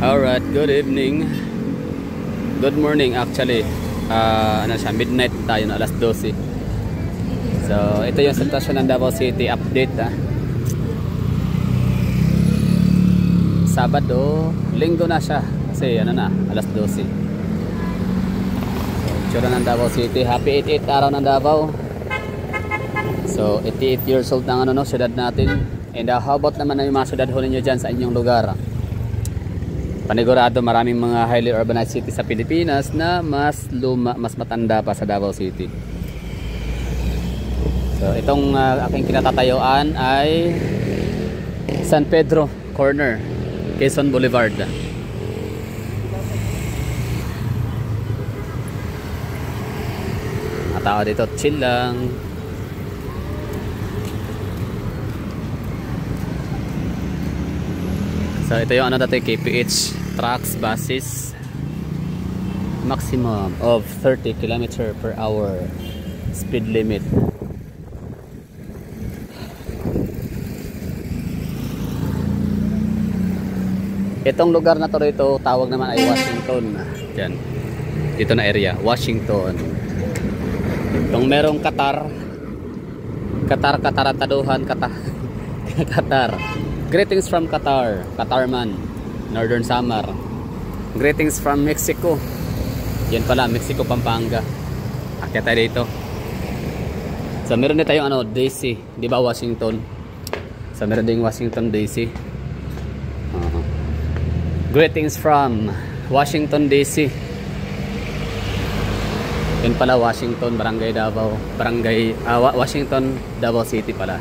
Alright, good evening. Good morning actually. Ano siya, midnight tayo na, alas 12. So, ito yung sitwasyon ng Davao City update Sabado, linggo na siya kasi ano na, alas 12. So, itsura ng Davao City. Happy 88 araw ng Davao. So, 88 years old ng ano no, syudad natin. And how about naman yung mga syudad ho ninyo dyan sa inyong lugar? Panigurado maraming mga highly urbanized cities sa Pilipinas na mas matanda pa sa Davao City. So itong aking kinatatayuan ay San Pedro Corner, Quezon Boulevard. Mga tao dito chill lang. So ito yung ano dati, KPH trucks, buses, maximum of 30 km/h speed limit. Itong lugar na to rito, tawag naman ay Washington. Diyan, dito na area, Washington. Itong merong Katarantaduhan, Qatar. Greetings from Qatar, Qatarman, Northern Samar. Greetings from Mexico. Yan pala, Mexico, Pampanga. Akyat tayo dito. So meron din tayong ano, DC, di ba, Washington. So meron din Washington DC. Greetings from Washington DC. Yan pala, Washington, Barangay Davao, Washington, Davao City pala.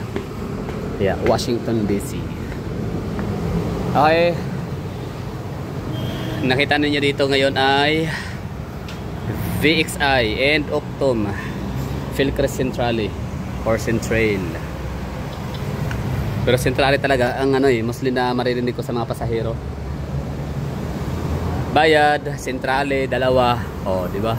Yeah, Washington DC. Okay, nakita ninyo dito ngayon ay VXI and Octom Philcrest Centrale or Centrail. Pero Centrale talaga ang ano mostly na maririnig ko sa mga pasahero. Bayad, Centrale, dalawa. Oh, di ba?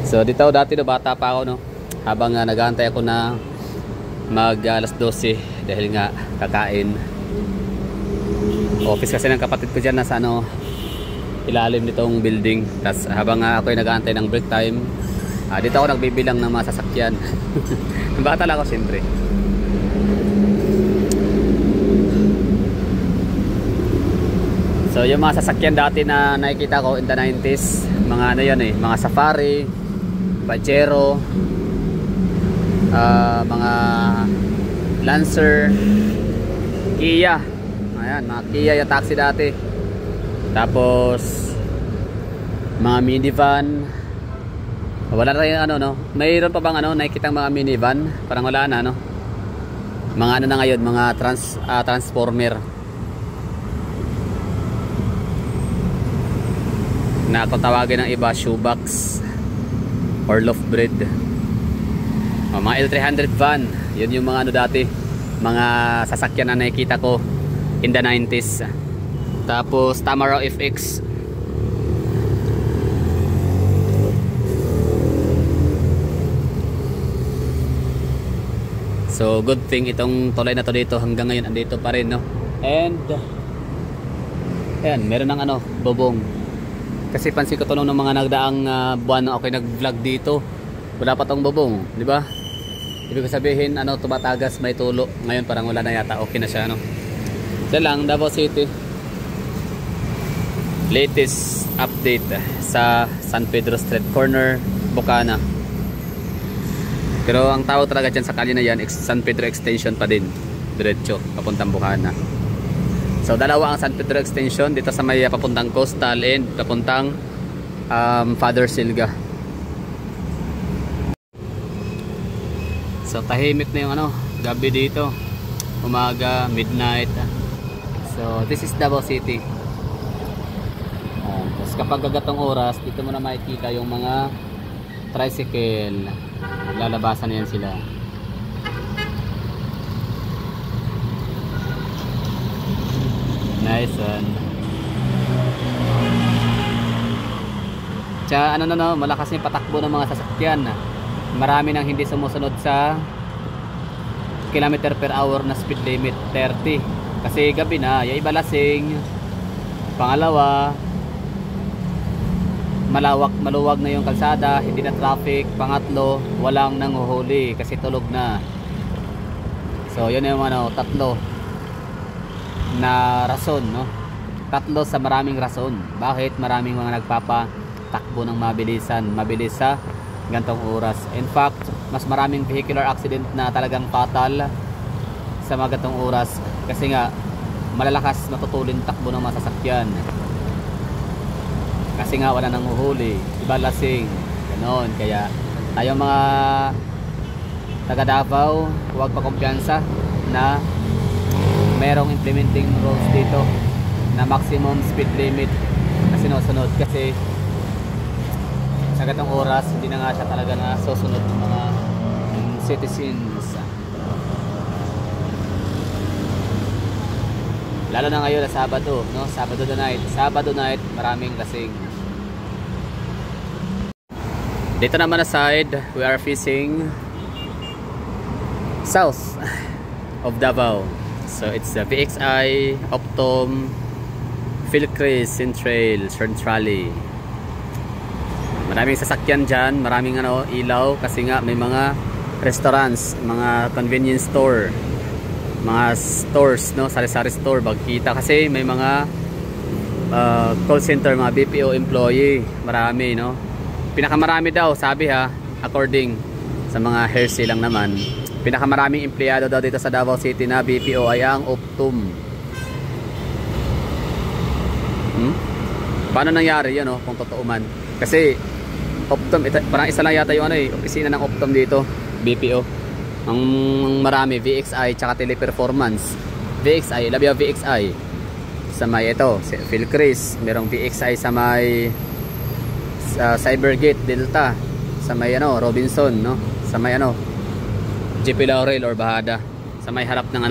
So dito dati no, bata pa ako no, habang nag-aantay ako na mag alas 12 dahil nga kakain. Office kasi ng kapatid ko dyan nasa ano, ilalim nitong building. Tapos habang ako ay nag-aantay ng break time, dito ako nagbibilang ng mga sasakyan. Bata lang ako siyempre. So yung mga sasakyan dati na nakikita ko in the 90s, mga ano yan mga Safari, Pajero, mga Lancer, Kia. Ayan, mga Kia yung taxi dati. Tapos mga minivan. Wala na rin ano no. Mayroon pa bang ano nakikitang mga minivan? Parang wala na no. Mga ano na ngayon, mga transformer. Na kung tawagin ng iba, shoebox or loaf bread. Mga L300 van, yun yung mga ano dati, mga sasakyan na nakikita ko in the 90s. Tapos Tamaraw FX. So good thing itong tulay na to dito hanggang ngayon andito pa rin no. And ayan, meron ng ano, bubong. Kasi pansin ko to nung mga nagdaang buwan na ako nag-vlog dito, wala pa tong bubong, di ba? Ibig sabihin ano, tumatagas, may tulo. Ngayon parang wala na yata, okay na siya no. Yan lang, Davao City. Latest update sa San Pedro Street Corner, Bukana. Pero ang tawag talaga dyan sa kalye na yan, San Pedro Extension pa din, diretso papuntang Bukana. So dalawa ang San Pedro Extension dito sa may papuntang Coastal and papuntang Father Silga. So tahimik na yung ano, gabi dito, umaga, midnight. So this is Davao City. Tapos kapag gagatong oras, dito mo na makikita yung mga tricycle, lalabasan na yan sila. Nice one. Tsaka ano no, malakas yung patakbo ng mga sasakyan. Marami nang hindi sumusunod sa kilometer per hour na speed limit 30. Kasi gabi na, yung iba lasing. Pangalawa, maluwag na yung kalsada, hindi na traffic. Pangatlo, walang nanguhuli kasi tulog na. So yun yung ano, tatlo na rason, no? Tatlo sa maraming rason. Bakit maraming mga nagpapatakbo ng mabilis sa gantong oras. In fact, mas maraming vehicular accident na talagang fatal sa mga gantong oras kasi nga malalakas matutulin takbo ng mga sasakyan. Kasi nga wala nang uhuli, iba lasing, ganoon. Kaya tayo mga taga Davao, huwag pa kumpiyansa na merong implementing rules dito na maximum speed limit na sinusunod kasi sa ganitong oras hindi na nga siya talaga na susunod ng mga citizens. Lalo na ngayon na Sabado, no? Sabado night, maraming lasing. Dito naman na side, we are facing south of Davao. So it's the VXI, Optum, Philcris, Centrale. Maraming sasakyan dyan, maraming ilaw kasi nga may mga restaurants, mga convenience store, mga stores, no, sari-sari store, bagkita kasi may mga call center, mga BPO employee, marami, no. Pinakamarami daw, sabi according sa mga hearsay lang naman, pinakamaraming empleyado daw dito sa Davao City na BPO ay ang Optum. Paano nangyari yan, kung totoo man? Kasi Optum, parang isa lang yata yung opisina ng Optum dito, BPO. Ang marami, VXI tsaka Teleperformance. VXI, labi yung VXI sa may Philcris, merong VXI sa may Cybergate Delta, sa may Robinson, no, sa may JP Laurel or Bahada, sa may harap ng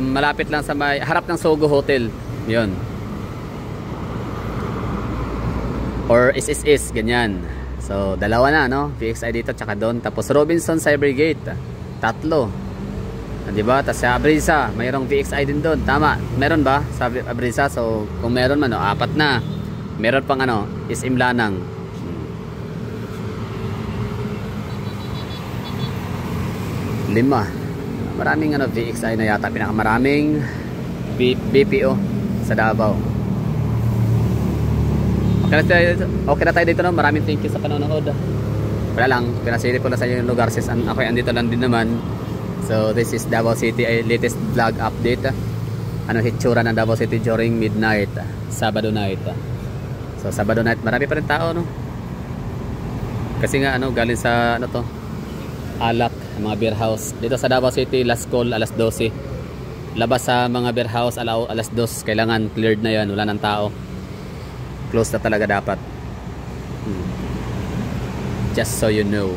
malapit lang sa may harap ng Sogo Hotel, yun, or SSS, ganyan. So dalawa na, no, VXI dito tsaka doon, tapos Robinson, Cybergate, tatlo, diba? Tapos sa Abrisa mayroong VXI din doon, tama, meron ba sa Abrisa? So kung meron man, apat na. Meron pang SM Lanang, lima. Maraming VXI na yata, pinakamaraming BPO sa Davao. Okay na tayo dito, no? Maraming thank you sa panonood. Wala lang, pinasili ko na sa inyo yung lugar since ako andito lang din naman. So this is Davao City, latest vlog update. Hitsura ng Davao City during midnight, Sabado night. So Sabado night, marami pa rin tao, no? Kasi nga galing sa Alak, mga beer house dito sa Davao City. Last call alas 12. Labas sa mga beer house alas 2. Kailangan cleared na yan, wala nang tao. Close na talaga dapat. Just so you know.